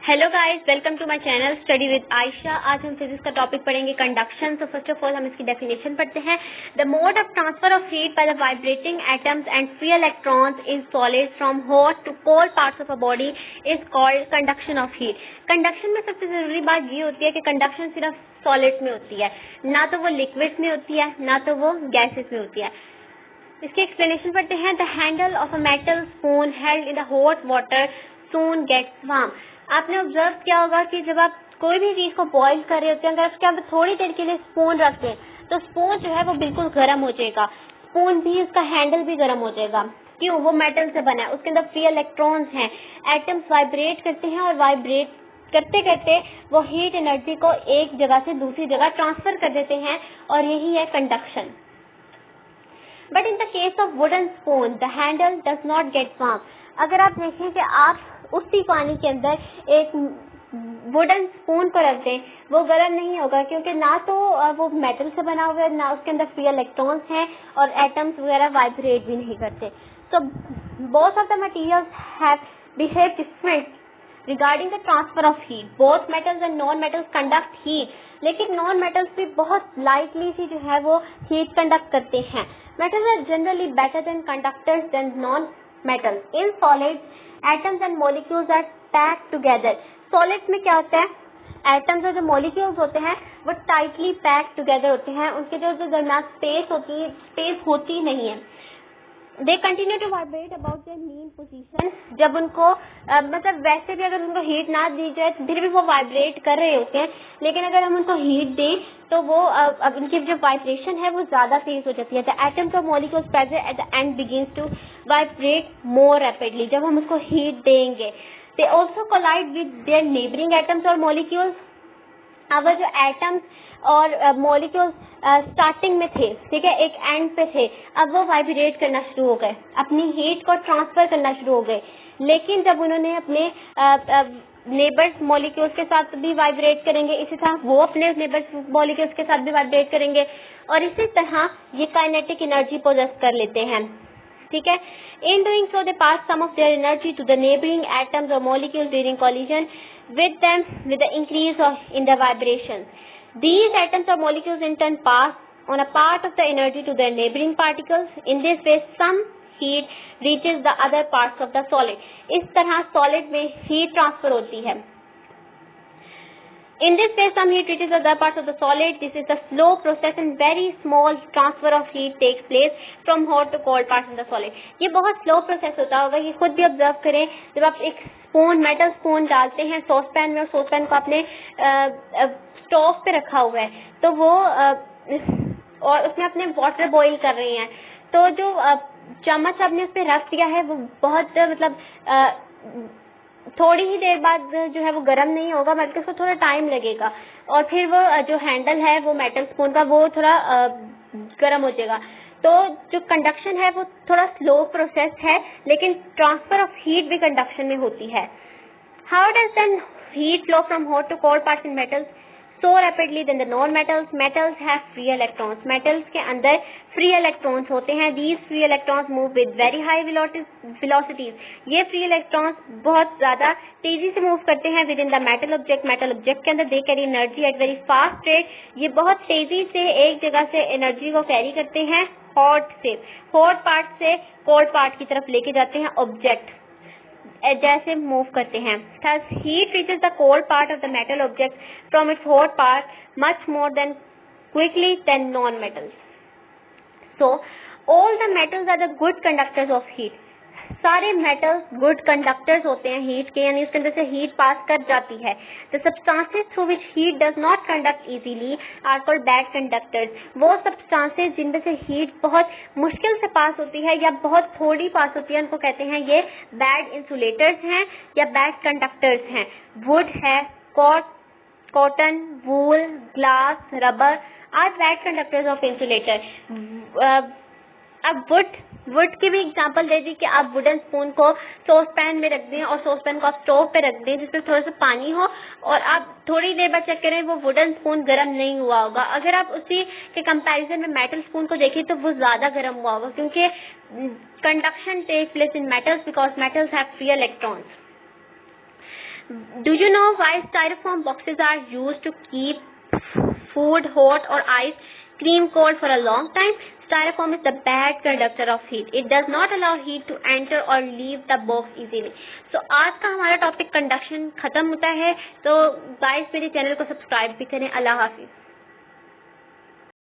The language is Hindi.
Hello guys, welcome to my channel study with Ayesha. आज हम फिजिक्स का टॉपिक पढ़ेंगे कंडक्शन। तो फर्स्ट ऑफ ऑल हम इसकी डेफिनेशन पढ़ते हैं। The mode of transfer of heat by the vibrating atoms and free electrons in solids from hot to cold parts of a body is called conduction of heat. Conduction में सबसे जरूरी बात ये होती है कि कंडक्शन सिर्फ सॉलिड में होती है, ना तो वो लिक्विड में होती है, ना तो वो गैसेस में होती है। इसकी एक्सप्लेनेशन पढ़ते हैं। The handle of a metal spoon held in the hot water soon gets warm. आपने ऑब्जर्व किया होगा कि जब आप कोई भी चीज को बॉईल कर रहे होते हैं, अगर उसके अंदर थोड़ी देर के लिए स्पून रख दें तो स्पून जो है वो बिल्कुल गर्म हो जाएगा। स्पून भी, उसका हैंडल भी गर्म हो जाएगा। क्यों? वो मेटल से बना है, उसके अंदर फ्री इलेक्ट्रॉन्स हैं। एटम्स वाइब्रेट करते हैं और वाइब्रेट करते करते वो हीट एनर्जी को एक जगह से दूसरी जगह ट्रांसफर कर देते हैं, और यही है conduction. But in the case of wooden spoon the handle does not gate warm. अगर आप देखें कि आप उसी पानी के अंदर एक वुडन स्पून को रख दें, वो गर्म नहीं होगा, क्योंकि ना तो वो मेटल से बना हुआ है, ना उसके अंदर फ्री इलेक्ट्रॉन्स हैं, और एटम्स वगैरह वाइब्रेट भी नहीं करते। So both of the materials have behave different regarding the transfer of heat. Both metals and non metals conduct heat, लेकिन नॉन मेटल्स भी बहुत लाइटली सी जो है वो हीट कंडक्ट करते हैं। Metals are generally better than conductors than non metals. In solids atoms and molecules are packed together. Solids में क्या होता है? एटम्स और जो मॉलिक्यूल्स होते हैं वो टाइटली पैक्ड टुगेदर होते हैं, उनके जो दरमियान स्पेस होती नहीं है। They continue to vibrate about their mean position. जब उनको मतलब वैसे भी अगर उनको हीट ना दी जाए तो फिर भी वो वाइब्रेट कर रहे होते हैं, लेकिन अगर हम उनको हीट दें तो वो अब इनकी जो वाइब्रेशन है वो ज्यादा तेज हो जाती है। द एटम्स और molecules present at the end begins to vibrate more rapidly. जब हम उसको हीट देंगे, they also collide with their neighbouring atoms और मॉलिक्यूल्स। अब जो एटम्स और मॉलिक्यूल्स स्टार्टिंग में थे, ठीक है, एक एंड पे थे, अब वो वाइब्रेट करना शुरू हो गए, अपनी हीट को ट्रांसफर करना शुरू हो गए। लेकिन जब उन्होंने अपने नेबर्स मॉलिक्यूल्स के साथ भी वाइब्रेट करेंगे, इसी तरह वो अपने नेबर्स मॉलिक्यूल्स के साथ भी वाइब्रेट करेंगे, और इसी तरह ये काइनेटिक एनर्जी पोजेस कर लेते हैं, ठीक है। In doing so they pass some of their energy to the neighbouring atoms और molecules during collision with them with the increase in the vibrations. These atoms or molecules in turn pass on a part of the energy to their neighboring particles. In this way, some heat reaches the other parts of the solid. इस तरह solid में heat transfer होती है। In this way, some heat reaches the other parts of the solid. This is a slow process and very small transfer of heat takes place from hot to cold parts in the solid. ये बहुत स्लो प्रोसेस होता होगा, ये खुद भी ऑब्जर्व करें। जब आप एक स्पून, मेटल स्पून डालते हैं सॉस पैन में, और सॉस पैन को आपने स्टोव पे रखा हुआ है, तो वो और उसमें अपने वाटर बॉईल कर रहे हैं, तो जो चम्मच आपने उस पर रख दिया है वो बहुत मतलब थोड़ी ही देर बाद जो है वो गर्म नहीं होगा, बल्कि उसको थोड़ा टाइम लगेगा, और फिर वो जो हैंडल है वो मेटल स्पून का वो थोड़ा गर्म हो जाएगा। तो जो कंडक्शन है वो थोड़ा स्लो प्रोसेस है, लेकिन ट्रांसफर ऑफ हीट भी कंडक्शन में होती है। How does then heat flow from hot to cold parts in metals so rapidly than the non-metals? Metals have free electrons. Metals के अंदर free electrons होते हैं। These free electrons move with very high velocities. ये free electrons बहुत ज़्यादा तेजी से move करते हैं within the metal object. Metal object के अंदर they carry energy at very fast rate. ये बहुत तेजी से एक जगह से energy को carry करते हैं hot से, hot part से cold part की तरफ लेके जाते हैं object, जैसे मूव करते हैं। Thus, heat reaches the cold part of the metal object from its hot part much more than quickly than non-metals. So, all the metals are the good conductors of heat. सारे मेटल्स गुड कंडक्टर्स होते हैं हीट के, यानी उसके अंदर से हीट पास कर जाती है। The substances through which heat does not conduct easily are called bad conductors. वो सब्सटेंसेस जिनमें से हीट बहुत मुश्किल से पास होती है या बहुत थोड़ी पास होती है, उनको कहते हैं ये बैड इंसुलेटर्स हैं या बैड कंडक्टर्स हैं। वुड है, cotton, wool, glass, rubber are bad conductors of insulator. अब वुड की भी एग्जांपल दे दी कि आप वुडन स्पून को सॉस पैन में रख दें, और सॉस पैन को आप स्टोव पे रख दें जिसमें थोड़ा सा पानी हो, और आप थोड़ी देर बाद चेक करें वो वुडन स्पून गर्म नहीं हुआ होगा। अगर आप उसी के कंपैरिजन में मेटल स्पून को देखें तो वो ज्यादा गर्म हुआ होगा, क्योंकि conduction take place in metals because metals have free electrons. Do you know why styrofoam boxes are used to keep food hot or ice cream cold for a long time? Styrofoam is the bad conductor of heat. It does not allow heat to enter or leave the box easily. So आज का हमारा टॉपिक कंडक्शन खत्म होता है. तो गाइस मेरे चैनल को सब्सक्राइब भी करें. अल्लाह हाफिज.